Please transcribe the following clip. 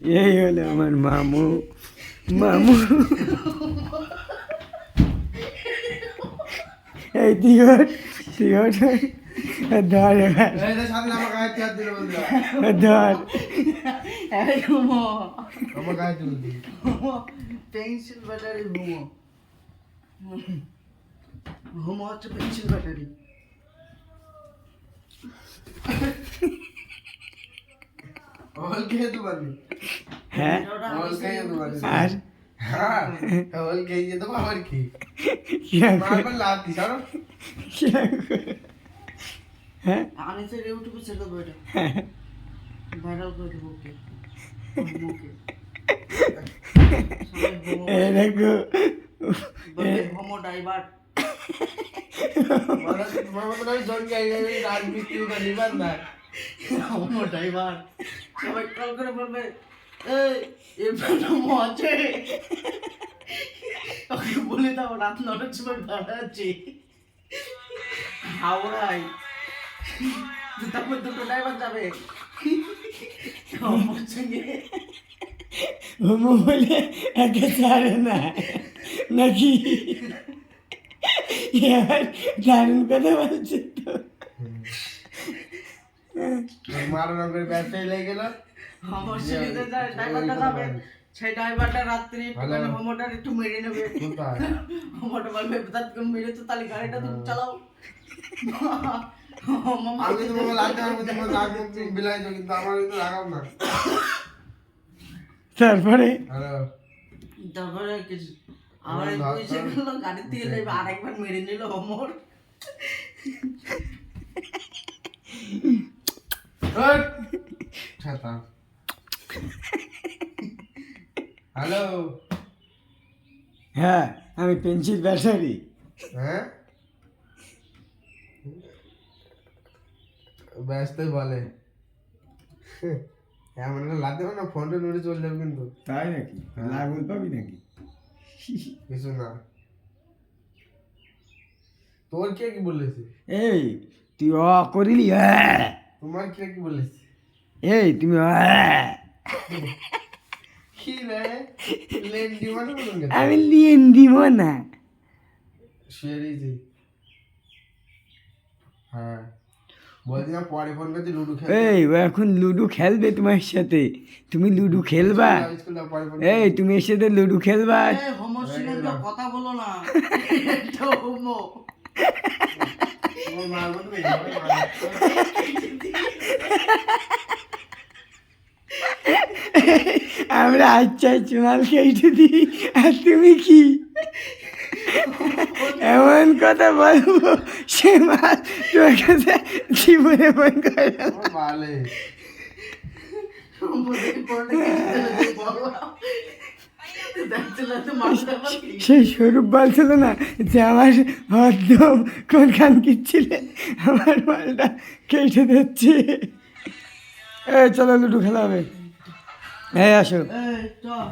এই হলো আমার মামু মামু। এই ধর ধর এবার ধর পেন্সিল ব্যাটারি ঘুমো হচ্ছে পেন্সিল ব্যাটারি। হ্যাঁ আর হ্যাঁ আমি তো ইউটিউবে ছেড়ে দেবো, এটা ভাইরাল করে দেবো ওকে মুখে। এই দেখো হোমো ড্রাইভার হোমো ড্রাইভার সবাই কল করে বলবে এই হোমো আছে, ওকে বলে দাও রাত 9টার সময় ভাড়া আছে হাওড়ায়, তারপর দুটো ড্রাইভার যাবে হোমোর সঙ্গে। হোমো বলে একে ছাড়ে না নাকি? এবার দারুণ কথা বলছে তো। হোমোর সঙ্গে যে ড্রাইভারটা যাবে সেই ড্রাইভারটা রাত্রি হোমোটা একটু মেরে নেবে, হোমোটা বলবে তার মেরে তো তাহলে গাড়িটা তুমি চালাও। তারপরে তারপরে কিছু আমার পয়সা গেল গাড়ি দিয়ে নেবে, আরেকবার মেরে নিল হোমোর। হ্যালো, হ্যাঁ আমি পেন্সিল ব্যাটারি। হ্যাঁ ব্যস্তই বলে এমন লাগতে না, ফোনটা নুড়ে চলে যাবে কিন্তু। তাই নাকি? লাগল পাবি নাকি? কিছু না। তোর কে কি বলেছে? এই তুই অ করিলি হ্যাঁ, তোমার কে কি বলেছে? এই তুমি হ্যাঁ। কি রে লেন্ডি মানে বলুন কেন? আমি লিয়েন দিব না। সেরিজি হ্যাঁ বলছি না, পরে ফোন করছি লুডো খেল। এই ও এখন লুডো খেলবে তোমার সাথে, তুমি লুডো খেলবা? এই তুমি এর সাথে লুডো খেলবা? এই হোমোর সঙ্গে তো কথা বলো না, এটা হোমো। আমরা আচ্ছা চুনাল কেটে দিই আর তুমি কি এমন কথা বলবো সে মাল তোমার কাছে জীবনে ফোন করে না। ভালো সেই স্বরূপ বলছিল না যে আমার হরদম কোনখান কিচ্ছিলে আমার মালটা কেটে দিচ্ছে। এই চলো লুডো খেলা হবে। এই আসো। এই চল।